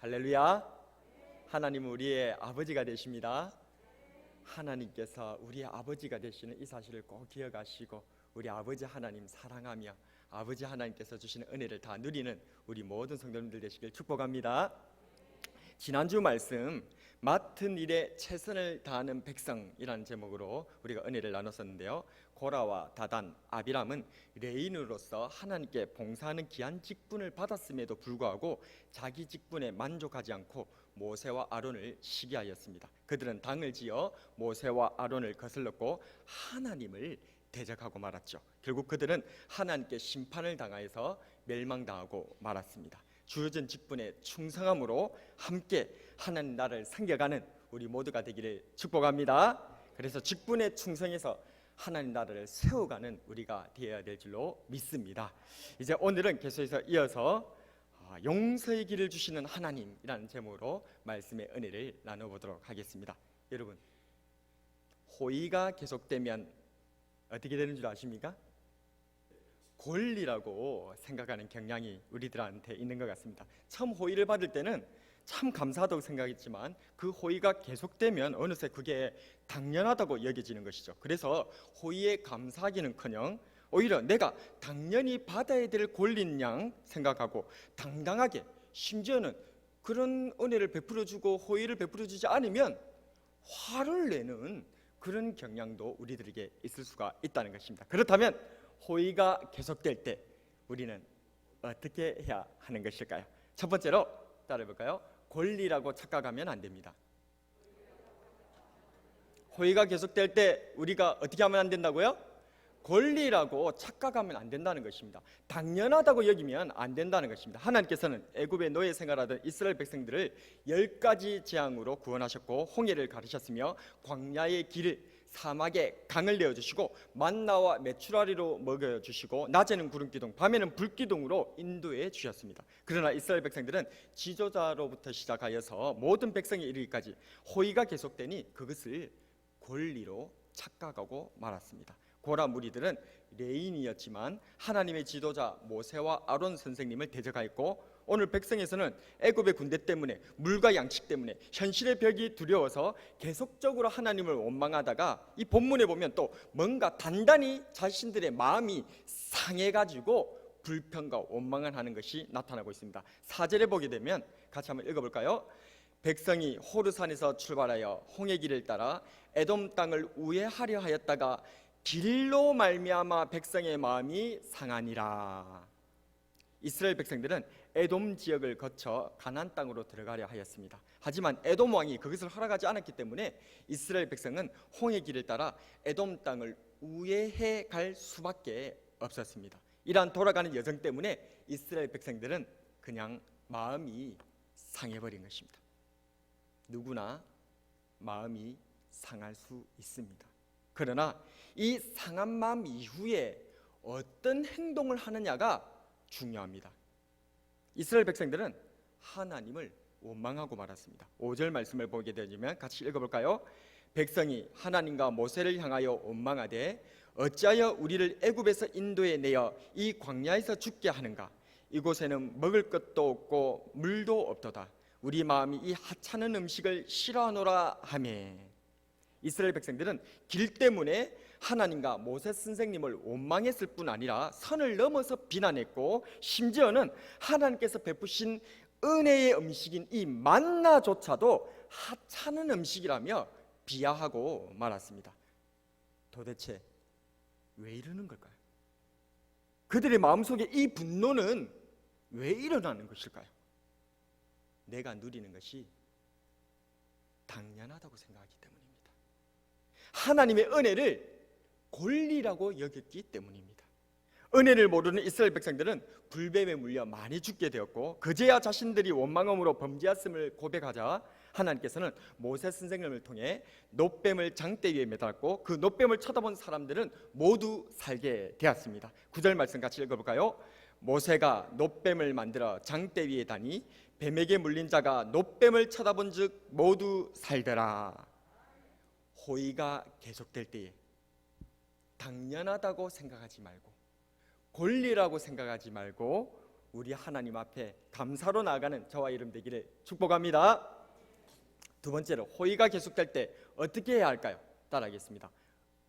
할렐루야. 하나님은 우리의 아버지가 되십니다. 하나님께서 우리의 아버지가 되시는 이 사실을 꼭 기억하시고 우리 아버지 하나님 사랑하며 아버지 하나님께서 주시는 은혜를 다 누리는 우리 모든 성도님들 되시길 축복합니다. 지난주 말씀 맡은 일에 최선을 다하는 백성이라는 제목으로 우리가 은혜를 나눴었는데요, 고라와 다단, 아비람은 레인으로서 하나님께 봉사하는 귀한 직분을 받았음에도 불구하고 자기 직분에 만족하지 않고 모세와 아론을 시기하였습니다. 그들은 당을 지어 모세와 아론을 거슬렀고 하나님을 대적하고 말았죠. 결국 그들은 하나님께 심판을 당하여서 멸망당하고 말았습니다. 주어진 직분에 충성함으로 함께 하나님 나라를 섬겨가는 우리 모두가 되기를 축복합니다. 그래서 직분에 충성해서 하나님 나라를 세워가는 우리가 되어야 될 줄로 믿습니다. 이제 오늘은 계속해서 이어서 용서의 길을 주시는 하나님이라는 제목으로 말씀의 은혜를 나눠보도록 하겠습니다. 여러분, 호의가 계속되면 어떻게 되는 줄 아십니까? 권리라고 생각하는 경향이 우리들한테 있는 것 같습니다. 처음 호의를 받을 때는 참 감사하다고 생각했지만 그 호의가 계속되면 어느새 그게 당연하다고 여겨지는 것이죠. 그래서 호의에 감사하기는커녕 오히려 내가 당연히 받아야 될 권리인 양 생각하고 당당하게, 심지어는 그런 은혜를 베풀어주고 호의를 베풀어주지 않으면 화를 내는 그런 경향도 우리들에게 있을 수가 있다는 것입니다. 그렇다면 호의가 계속될 때 우리는 어떻게 해야 하는 것일까요? 첫 번째로 따라해볼까요? 권리라고 착각하면 안 됩니다. 호의가 계속될 때 우리가 어떻게 하면 안 된다고요? 권리라고 착각하면 안 된다는 것입니다. 당연하다고 여기면 안 된다는 것입니다. 하나님께서는 애굽의 노예 생활하던 이스라엘 백성들을 10가지 재앙으로 구원하셨고 홍해를 가르셨으며 광야의 길을, 사막에 강을 내어주시고 만나와 메추라리로 먹여주시고 낮에는 구름기둥, 밤에는 불기둥으로 인도해 주셨습니다. 그러나 이스라엘 백성들은 지도자로부터 시작하여서 모든 백성에 이르기까지 호의가 계속되니 그것을 권리로 착각하고 말았습니다. 고라 무리들은 레인이었지만 하나님의 지도자 모세와 아론 선생님을 대적하였고 오늘 백성에서는 애굽의 군대 때문에, 물과 양식 때문에 현실의 벽이 두려워서 계속적으로 하나님을 원망하다가 이 본문에 보면 또 뭔가 단단히 자신들의 마음이 상해가지고 불평과 원망을 하는 것이 나타나고 있습니다. 4절에 보게 되면 같이 한번 읽어볼까요? 백성이 호르산에서 출발하여 홍해 길을 따라 에돔 땅을 우회하려 하였다가 길로 말미암아 백성의 마음이 상하니라. 이스라엘 백성들은 에돔 지역을 거쳐 가나안 땅으로 들어가려 하였습니다. 하지만 에돔 왕이 그것을 허락하지 않았기 때문에 이스라엘 백성은 홍해 길을 따라 에돔 땅을 우회해 갈 수밖에 없었습니다. 이러한 돌아가는 여정 때문에 이스라엘 백성들은 그냥 마음이 상해버린 것입니다. 누구나 마음이 상할 수 있습니다. 그러나 이 상한 마음 이후에 어떤 행동을 하느냐가 중요합니다. 이스라엘 백성들은 하나님을 원망하고 말았습니다. 5절 말씀을 보게 되면 같이 읽어볼까요? 백성이 하나님과 모세를 향하여 원망하되 어찌하여 우리를 애굽에서 인도해 내어 이 광야에서 죽게 하는가? 이곳에는 먹을 것도 없고 물도 없도다. 우리 마음이 이 하찮은 음식을 싫어하노라 하며. 이스라엘 백성들은 길 때문에 하나님과 모세 선생님을 원망했을 뿐 아니라 선을 넘어서 비난했고 심지어는 하나님께서 베푸신 은혜의 음식인 이 만나조차도 하찮은 음식이라며 비하하고 말았습니다. 도대체 왜 이러는 걸까요? 그들의 마음속에 이 분노는 왜 일어나는 것일까요? 내가 누리는 것이 당연하다고 생각하기 때문입니다. 하나님의 은혜를 권리라고 여겼기 때문입니다. 은혜를 모르는 이스라엘 백성들은 불뱀에 물려 많이 죽게 되었고 그제야 자신들이 원망함으로 범죄했음을 고백하자 하나님께서는 모세 선생님을 통해 놋뱀을 장대 위에 매달았고 그 놋뱀을 쳐다본 사람들은 모두 살게 되었습니다. 9절 말씀 같이 읽어볼까요? 모세가 놋뱀을 만들어 장대 위에 다니 뱀에게 물린 자가 놋뱀을 쳐다본 즉 모두 살더라. 호의가 계속될 때에 당연하다고 생각하지 말고 권리라고 생각하지 말고 우리 하나님 앞에 감사로 나아가는 저와 여러분 되기를 축복합니다. 두 번째로, 호의가 계속될 때 어떻게 해야 할까요? 따라하겠습니다.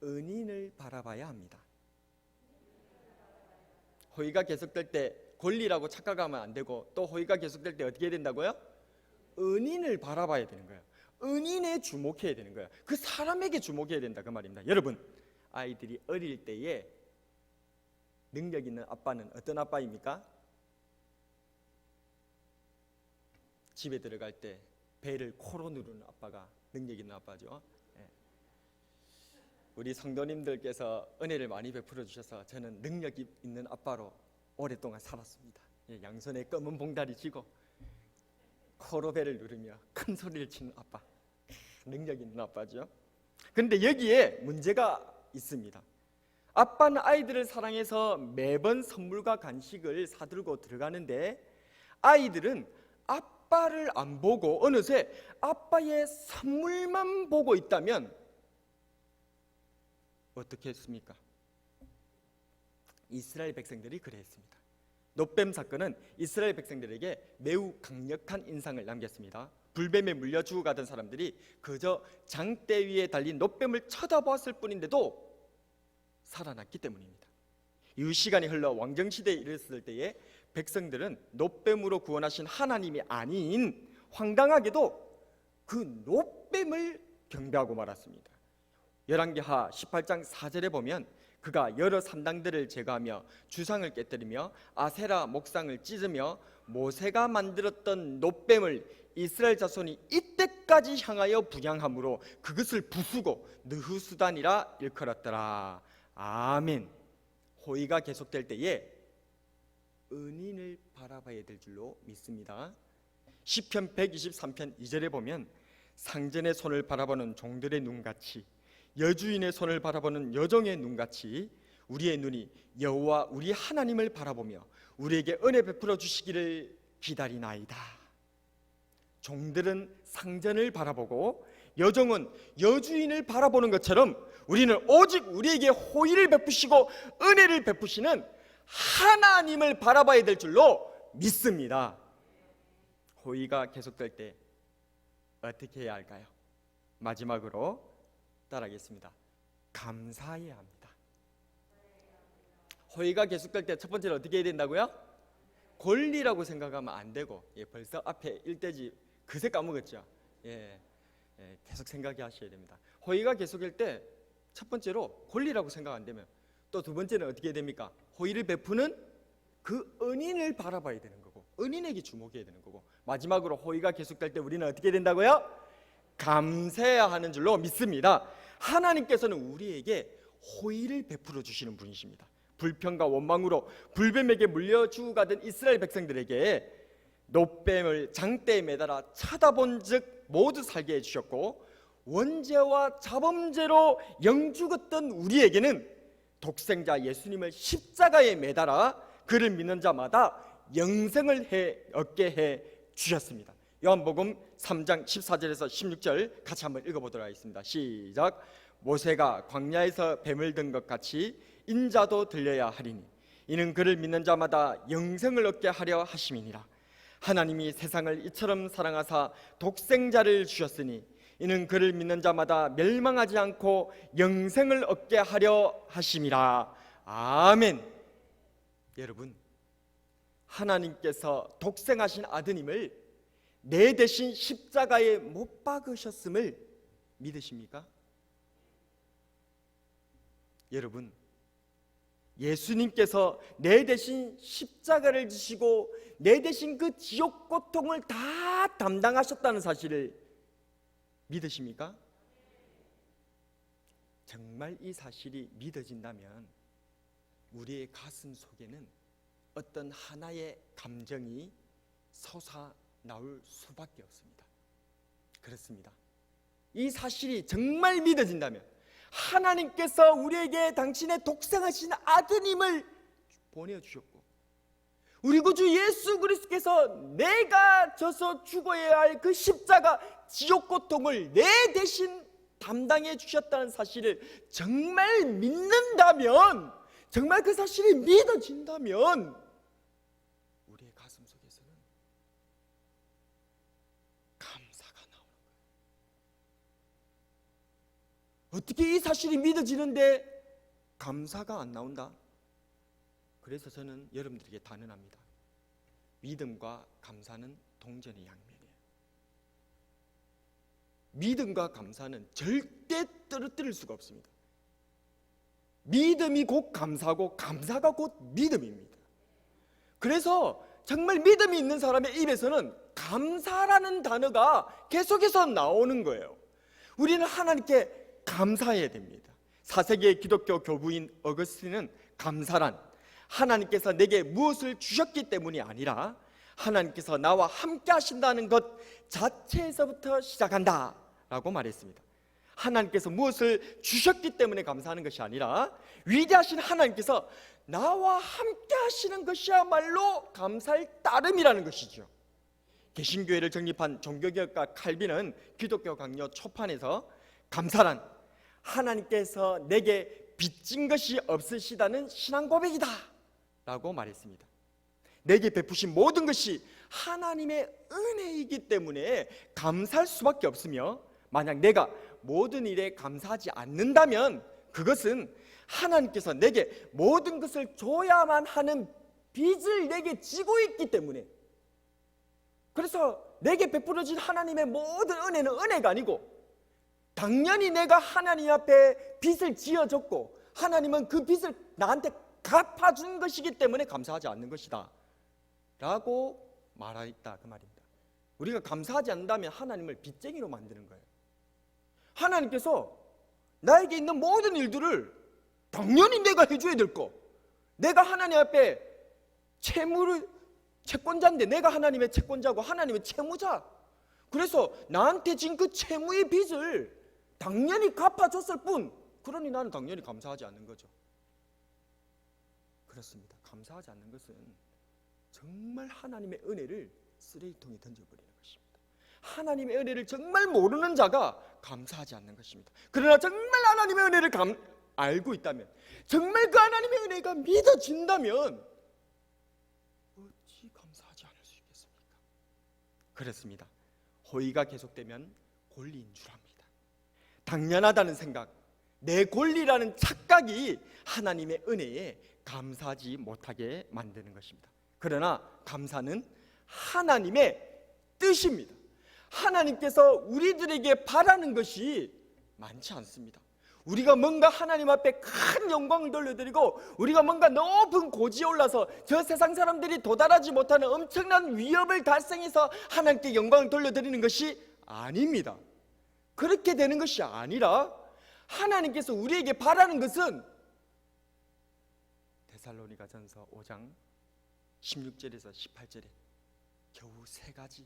은인을 바라봐야 합니다. 호의가 계속될 때 권리라고 착각하면 안 되고, 또 호의가 계속될 때 어떻게 해야 된다고요? 은인을 바라봐야 되는 거예요. 은인에 주목해야 되는 거예요. 그 사람에게 주목해야 된다, 그 말입니다. 여러분, 아이들이 어릴 때에 능력 있는 아빠는 어떤 아빠입니까? 집에 들어갈 때 배를 코로 누르는 아빠가 능력 있는 아빠죠. 우리 성도님들께서 은혜를 많이 베풀어 주셔서 저는 능력 있는 아빠로 오랫동안 살았습니다. 양손에 검은 봉다리 쥐고 코로 배를 누르며 큰 소리를 치는 아빠, 능력 있는 아빠죠. 그런데 여기에 문제가 있습니다. 아빠는 아이들을 사랑해서 매번 선물과 간식을 사들고 들어가는데, 아이들은 아빠를 안 보고 어느새 아빠의 선물만 보고 있다면 어떻게 했습니까? 이스라엘 백성들이 그랬습니다. 놋뱀 사건은 이스라엘 백성들에게 매우 강력한 인상을 남겼습니다. 불뱀에 물려 죽어가던 사람들이 그저 장대 위에 달린 놋뱀을 쳐다보았을 뿐인데도 살아났기 때문입니다. 이후 시간이 흘러 왕정시대에 이르렀을 때에 백성들은 놋뱀으로 구원하신 하나님이 아닌 황당하게도 그 놋뱀을 경배하고 말았습니다. 열왕기하 18장 4절에 보면 그가 여러 산당들을 제거하며 주상을 깨뜨리며 아세라 목상을 찢으며 모세가 만들었던 놋뱀을 이스라엘 자손이 이때까지 향하여 분향함으로 그것을 부수고 느후수단이라 일컬었더라. 아멘. 호의가 계속될 때에 은인을 바라봐야 될 줄로 믿습니다. 시편 123편 2절에 보면 상전의 손을 바라보는 종들의 눈같이, 여주인의 손을 바라보는 여종의 눈같이 우리의 눈이 여호와 우리 하나님을 바라보며 우리에게 은혜 베풀어 주시기를 기다리나이다. 종들은 상전을 바라보고 여종은 여주인을 바라보는 것처럼 우리는 오직 우리에게 호의를 베푸시고 은혜를 베푸시는 하나님을 바라봐야 될 줄로 믿습니다. 호의가 계속될 때 어떻게 해야 할까요? 마지막으로 따라하겠습니다. 감사해야 합니다. 호의가 계속될 때 첫 번째로 어떻게 해야 된다고요? 권리라고 생각하면 안 되고, 벌써 앞에 1대지 그새 까먹었죠. 계속 생각해 하셔야 됩니다. 호의가 계속될 때 첫 번째로 권리라고 생각 안 되면 또 두 번째는 어떻게 해야 됩니까? 호의를 베푸는 그 은인을 바라봐야 되는 거고, 은인에게 주목해야 되는 거고, 마지막으로 호의가 계속될 때 우리는 어떻게 된다고요? 감사해야 하는 줄로 믿습니다. 하나님께서는 우리에게 호의를 베풀어 주시는 분이십니다. 불평과 원망으로 불뱀에게 물려 죽어가던 이스라엘 백성들에게 놋뱀을 장대에 매달아 쳐다본 즉 모두 살게 해주셨고, 원죄와 자범죄로 영죽었던 우리에게는 독생자 예수님을 십자가에 매달아 그를 믿는 자마다 영생을 얻게 해 주셨습니다. 요한복음 3장 14절에서 16절 같이 한번 읽어보도록 하겠습니다. 시작. 모세가 광야에서 뱀을 든 것 같이 인자도 들려야 하리니 이는 그를 믿는 자마다 영생을 얻게 하려 하심이니라. 하나님이 세상을 이처럼 사랑하사 독생자를 주셨으니 이는 그를 믿는 자마다 멸망하지 않고 영생을 얻게 하려 하심이라. 아멘. 여러분, 하나님께서 독생하신 아드님을 내 대신 십자가에 못 박으셨음을 믿으십니까? 여러분, 예수님께서 내 대신 십자가를 지시고 내 대신 그 지옥 고통을 다 담당하셨다는 사실을 믿으십니까? 정말 이 사실이 믿어진다면 우리의 가슴 속에는 어떤 하나의 감정이 솟아나올 수밖에 없습니다. 그렇습니다. 이 사실이 정말 믿어진다면 하나님께서 우리에게 당신의 독생하신 아드님을 보내주셨고 우리 구주 예수 그리스도께서 내가 져서 죽어야 할 그 십자가 지옥 고통을 내 대신 담당해 주셨다는 사실을 정말 믿는다면, 정말 그 사실이 믿어진다면 어떻게 이 사실이 믿어지는데 감사가 안 나온다? 그래서 저는 여러분들에게 단언합니다. 믿음과 감사는 동전의 양면이에요. 믿음과 감사는 절대 떨어뜨릴 수가 없습니다. 믿음이 곧 감사고 감사가 곧 믿음입니다. 그래서 정말 믿음이 있는 사람의 입에서는 감사라는 단어가 계속해서 나오는 거예요. 우리는 하나님께 감사해야 됩니다. 4세기의 기독교 교부인 어거스틴은 감사란 하나님께서 내게 무엇을 주셨기 때문이 아니라 하나님께서 나와 함께 하신다는 것 자체에서부터 시작한다 라고 말했습니다. 하나님께서 무엇을 주셨기 때문에 감사하는 것이 아니라 위대하신 하나님께서 나와 함께 하시는 것이야말로 감사의 따름이라는 것이죠. 개신교회를 정립한 종교개혁가 칼빈은 기독교 강요 초판에서 감사란 하나님께서 내게 빚진 것이 없으시다는 신앙 고백이다 라고 말했습니다. 내게 베푸신 모든 것이 하나님의 은혜이기 때문에 감사할 수밖에 없으며, 만약 내가 모든 일에 감사하지 않는다면 그것은 하나님께서 내게 모든 것을 줘야만 하는 빚을 내게 지고 있기 때문에, 그래서 내게 베풀어진 하나님의 모든 은혜는 은혜가 아니고 당연히 내가 하나님 앞에 빚을 지어줬고 하나님은 그 빚을 나한테 갚아준 것이기 때문에 감사하지 않는 것이다 라고 말했다 그 말입니다. 우리가 감사하지 않는다면 하나님을 빚쟁이로 만드는 거예요. 하나님께서 나에게 있는 모든 일들을 당연히 내가 해줘야 될 거, 내가 하나님 앞에 채권자인데 내가 하나님의 채권자고 하나님의 채무자, 그래서 나한테 진 그 채무의 빚을 당연히 갚아줬을 뿐, 그러니 나는 당연히 감사하지 않는 거죠. 그렇습니다. 감사하지 않는 것은 정말 하나님의 은혜를 쓰레기통에 던져버리는 것입니다. 하나님의 은혜를 정말 모르는 자가 감사하지 않는 것입니다. 그러나 정말 하나님의 은혜를 알고 있다면, 정말 그 하나님의 은혜가 믿어진다면 어찌 감사하지 않을 수 있겠습니까? 그렇습니다. 호의가 계속되면 권리인 줄 압니다. 당연하다는 생각, 내 권리라는 착각이 하나님의 은혜에 감사하지 못하게 만드는 것입니다. 그러나 감사는 하나님의 뜻입니다. 하나님께서 우리들에게 바라는 것이 많지 않습니다. 우리가 뭔가 하나님 앞에 큰 영광을 돌려드리고 우리가 뭔가 높은 고지에 올라서 저 세상 사람들이 도달하지 못하는 엄청난 위협을 달성해서 하나님께 영광을 돌려드리는 것이 아닙니다. 그렇게 되는 것이 아니라 하나님께서 우리에게 바라는 것은 데살로니가전서 5장 16절에서 18절에 겨우 3가지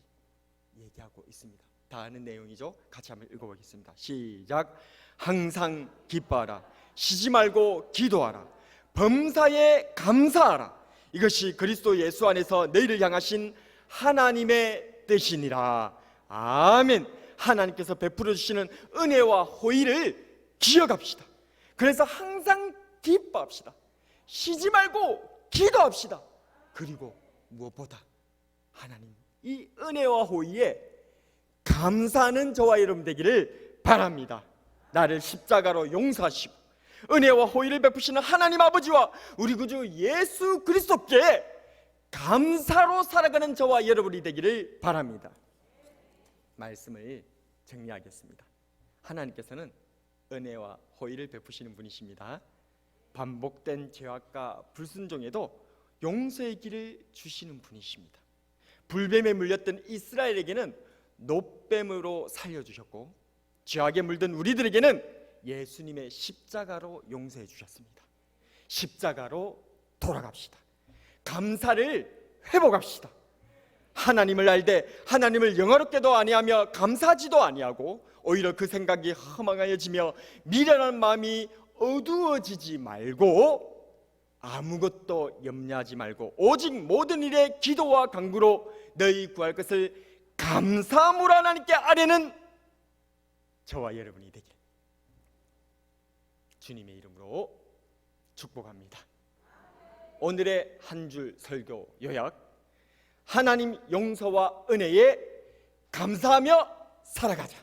얘기하고 있습니다. 다 아는 내용이죠. 같이 한번 읽어보겠습니다. 시작. 항상 기뻐하라, 쉬지 말고 기도하라, 범사에 감사하라. 이것이 그리스도 예수 안에서 너희를 향하신 하나님의 뜻이니라. 아멘. 하나님께서 베풀어 주시는 은혜와 호의를 기억합시다. 그래서 항상 기뻐합시다. 쉬지 말고 기도합시다. 그리고 무엇보다 하나님 이 은혜와 호의에 감사하는 저와 여러분 되기를 바랍니다. 나를 십자가로 용서하시고 은혜와 호의를 베푸시는 하나님 아버지와 우리 구주 예수 그리스도께 감사로 살아가는 저와 여러분이 되기를 바랍니다. 말씀을 정리하겠습니다. 하나님께서는 은혜와 호의를 베푸시는 분이십니다. 반복된 죄악과 불순종에도 용서의 길을 주시는 분이십니다. 불뱀에 물렸던 이스라엘에게는 노뱀으로 살려주셨고 죄악에 물든 우리들에게는 예수님의 십자가로 용서해 주셨습니다. 십자가로 돌아갑시다. 감사를 회복합시다. 하나님을 알되 하나님을 영화롭게도 아니하며 감사하지도 아니하고 오히려 그 생각이 허망하여지며 미련한 마음이 어두워지지 말고 아무것도 염려하지 말고 오직 모든 일에 기도와 간구로 너희 구할 것을 감사함으로 하나님께 아뢰는 저와 여러분이 되게 주님의 이름으로 축복합니다. 오늘의 한 줄 설교 요약: 하나님 용서와 은혜에 감사하며 살아가자.